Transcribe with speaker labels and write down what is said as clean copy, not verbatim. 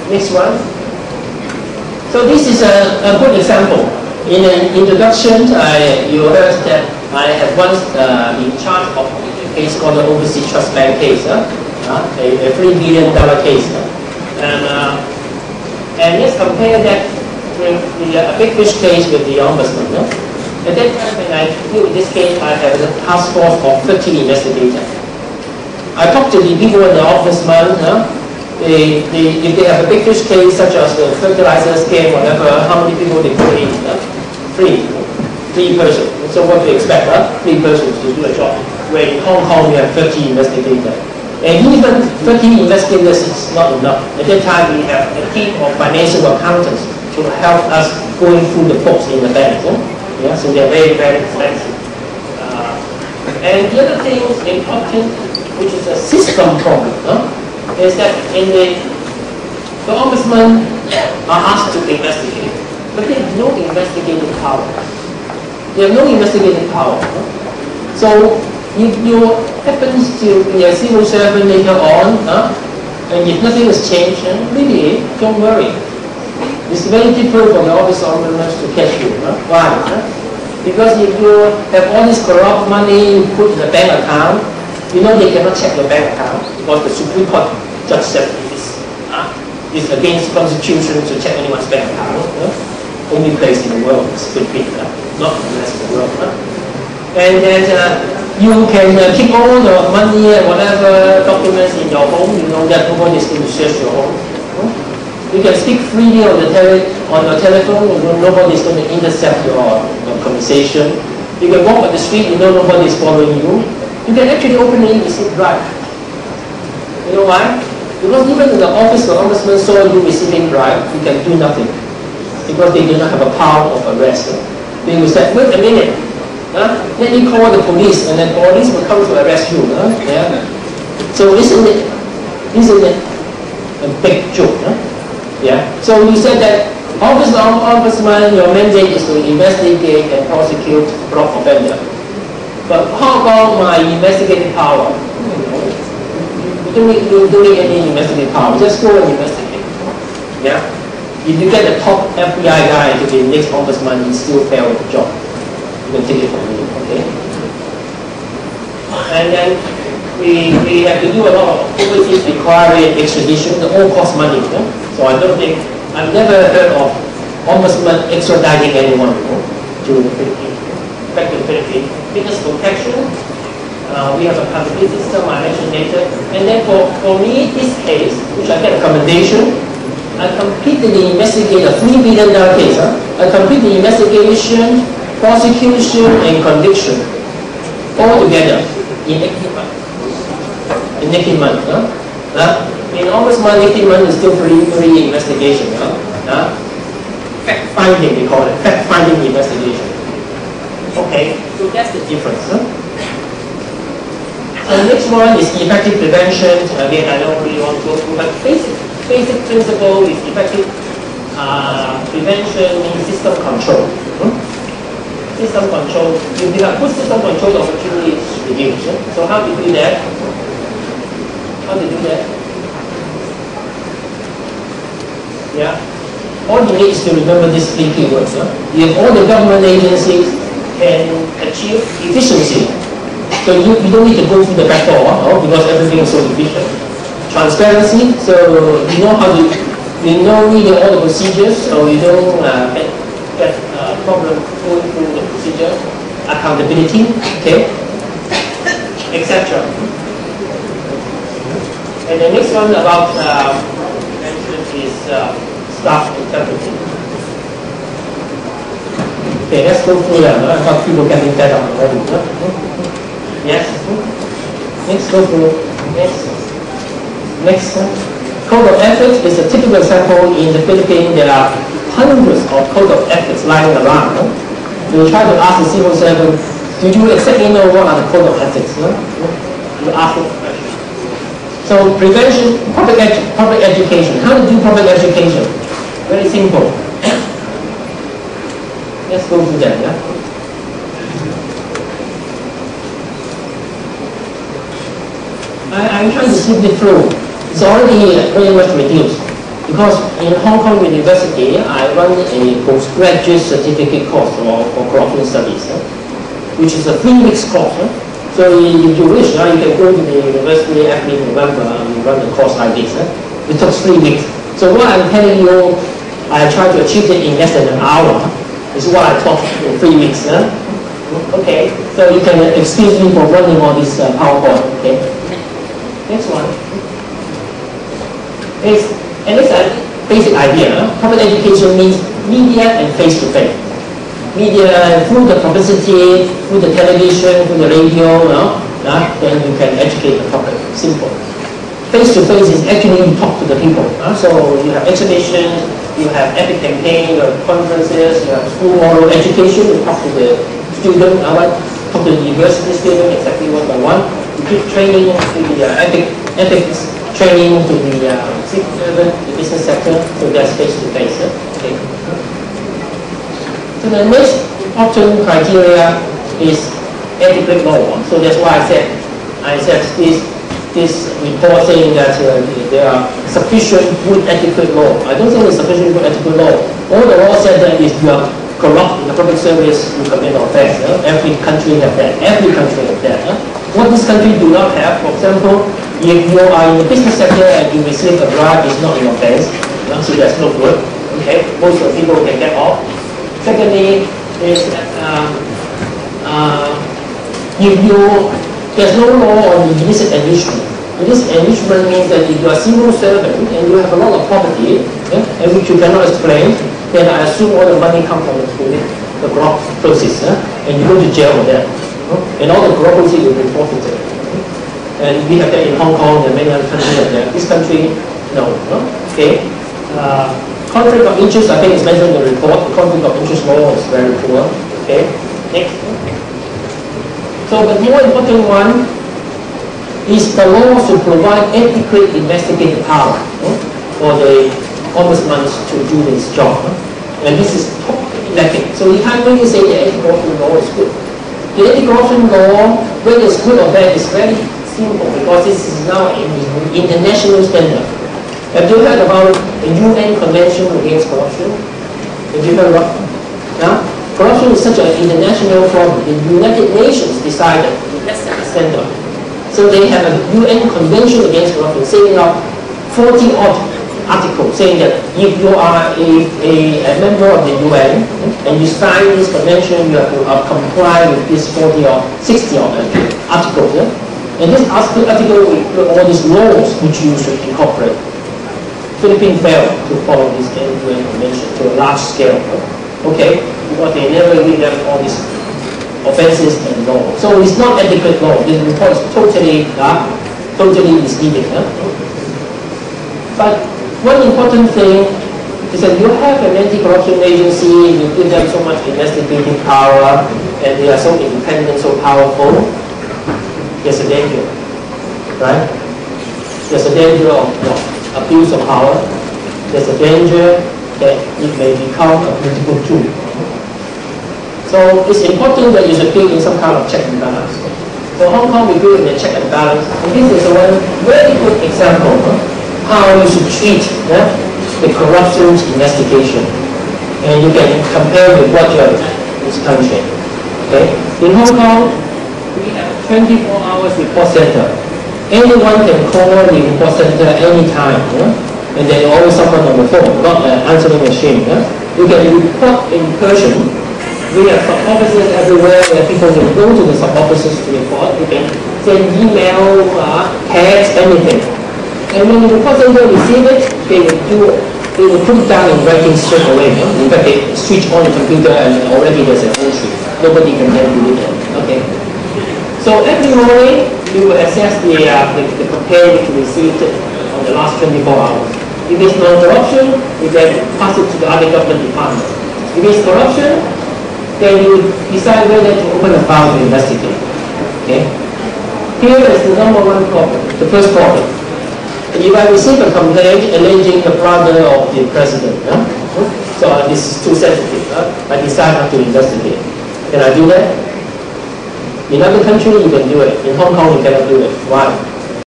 Speaker 1: Next one. So this is a good example. In an introduction, you heard that I have once in charge of a case called the Overseas Trust Bank case, a $3 billion case. And let's compare that with the big fish case with the ombudsman. At that time, when I deal with this case, I have a task force of 13 investigators. I talked to the people in the ombudsman. If they have a big fish case, such as the fertilizer scam, whatever, how many people they put in? Three persons. So what do you expect? 3 persons to do a job. Where in Hong Kong, we have 30 investigators. And even 30 investigators is not enough. At that time, we have a team of financial accountants to help us going through the books in the bank. Yeah, so they're very, very expensive. And the other thing is important, which is a system problem, is that in the ombudsman are asked to investigate, but they have no investigative power. They have no investigative power. So if you happen to be a civil servant later on, and if nothing has changed, really, don't worry. It's very difficult for the office of ombudsman to catch you. Why? Because if you have all this corrupt money you put in the bank account, you know they cannot check your bank account because the Supreme Court judge said it's against the Constitution to check anyone's bank account. Only place in the world is Philippines, not the rest of the world. And then you can keep all the money and whatever documents in your home. You know that nobody is going to search your home. You can speak freely on your telephone. You know nobody is going to intercept your conversation. You can walk on the street. You know nobody is following you. You can actually openly receive bribe. You know why? Because even in the office of the ombudsman saw you receiving bribe, you can do nothing because they do not have a power of arrest. They will say, wait a minute. Let me call the police, and then police will come to arrest you. Yeah. So isn't it a big joke? Yeah. So you said that office of ombudsman, your mandate is to investigate and prosecute corrupt offender. But how about my investigative power? You don't need any investigative power. Just go and investigate. Yeah. If you get the top FBI guy to be the next ombudsman, you still fail the job. You can take it from me, okay? And then we have to do a lot of overseas inquiry and extradition. They all cost money. So I don't think, I've never heard of ombudsman extraditing anyone to the Philippines. Back to the Philippines. Because protection, we have a complete system I mentioned later. And then for me, this case, which I get a commendation, I completely investigate a $3 billion case. I complete the investigation, prosecution, and conviction all together in 18 months. In 18 months. In ombudsman, 18 months is still free investigation. Fact finding, they call it. Fact finding investigation. Okay, so that's the difference. So the next one is effective prevention. Again, I don't really want to go through, but basic principle is effective prevention means system control. System control, if you have good system control, the opportunity is reduced. So how do you do that? How do you do that? Yeah. All you need is to remember these 3 keywords. If all the government agencies can achieve efficiency, so you don't need to go through the back door because everything is so efficient. Transparency, so you know how to, you know really all the procedures, so you don't get problem going through the procedure. Accountability, okay, etc. And the next one about is staff integrity. Okay, let's go through them. I thought people getting better already. Yes. Next, go through. Next. Code of ethics is a typical example in the Philippines. There are hundreds of code of ethics lying around. You try to ask the civil servant, do you exactly know what are the code of ethics? You ask them. So prevention, public education. How to do public education? Very simple. Let's go through that. Yeah? I'm trying to slip it through. It's already very much reduced. Because in Hong Kong University, I run a postgraduate certificate course for corruption studies, which is a 3 weeks course. So if you wish, you can go to the university every November and run the course like this. It took 3 weeks. So what I'm telling you, I try to achieve it in less than an hour. Is what I taught in 3 weeks. Okay, so you can excuse me for running all this PowerPoint. Okay. Next one. And it's a basic idea. Public education means media and face-to-face. Media through the publicity, through the television, through the radio, then you can educate the public. Simple. Face-to-face is actually you talk to the people. So you have exhibitions, you have epic campaign, you have conferences, you have school moral education, you talk to the student, talk to the university student exactly one by one. You give training to the ethics training to the civil servant, the business sector, so that's face-to-face. Okay. So the next important criteria is adequate law. So that's why I said this report saying that there are sufficient good adequate law. I don't think there's sufficient good adequate law. All the law said that if you are corrupt in the public service, you commit offense. Every country has that. Every country has that. What this country do not have, for example, if you are in the business sector and you receive a bribe, it's not an offense. So that's no good. Okay, most of the people can get off. Secondly, is there's no law on illicit enrichment. Illicit enrichment means that if you are a civil servant and you have a lot of property, and which you cannot explain, then I assume all the money comes from the corrupt process, and you go to jail for that. And all the corrupt process will be forfeited. And we have that in Hong Kong and many other countries like that. This country, no. Okay. Conflict of interest, I think it's mentioned in the report. The conflict of interest law is very poor. Okay. Next. So the more important one is the law to provide adequate investigative power for the ombudsman to do this job. And this is totally lacking. So you can't really say the anti-corruption law is good. The anti-corruption law, whether it's good or bad, is very simple because this is now an international standard. Have you heard about the UN Convention Against Corruption? Have you heard about it? Corruption is such an international problem. The United Nations decided that's the standard. So they have a UN Convention Against Corruption saying out 40-odd articles saying that if you are a member of the UN and you sign this convention, you have to comply with this 40 or 60 articles. And this article will include all these laws which you should incorporate. Philippines failed to follow this UN convention to a large scale. Okay, because they never really have all these offenses and law. So it's not adequate law. This report is totally misleading. But one important thing is that you have an anti-corruption agency, you give them so much investigative power, and they are so independent, so powerful. There's a danger, right? There's a danger of abuse of power. There's a danger that it may become a political tool. So it's important that you should build in some kind of check and balance. So Hong Kong, we build in a check and balance. And this is one very good example how you should treat the corruption investigation. And you can compare with what you have in this country. Okay? In Hong Kong, we have 24 hours report center. Anyone can call the report center anytime. And there's always someone on the phone, not an answering machine. You can report in person. We have sub-offices everywhere where people can go to the sub-offices to report. You can send email, text, anything. And when the report center receive it, they will put it down in writing straight away. In fact, they switch on the computer and already there's an entry. Nobody can then do it. Okay. So every morning, we will assess the complaint which we received on the last 24 hours. If it's non-corruption, we then pass it to the other government department. If it's corruption, then you decide whether to open a file to investigate. Okay? Here is the number one problem, the first problem. If I receive a complaint alleging the brother of the president, so this is too sensitive, I decide not to investigate. Can I do that? In other countries, you can do it. In Hong Kong, you cannot do it. Why?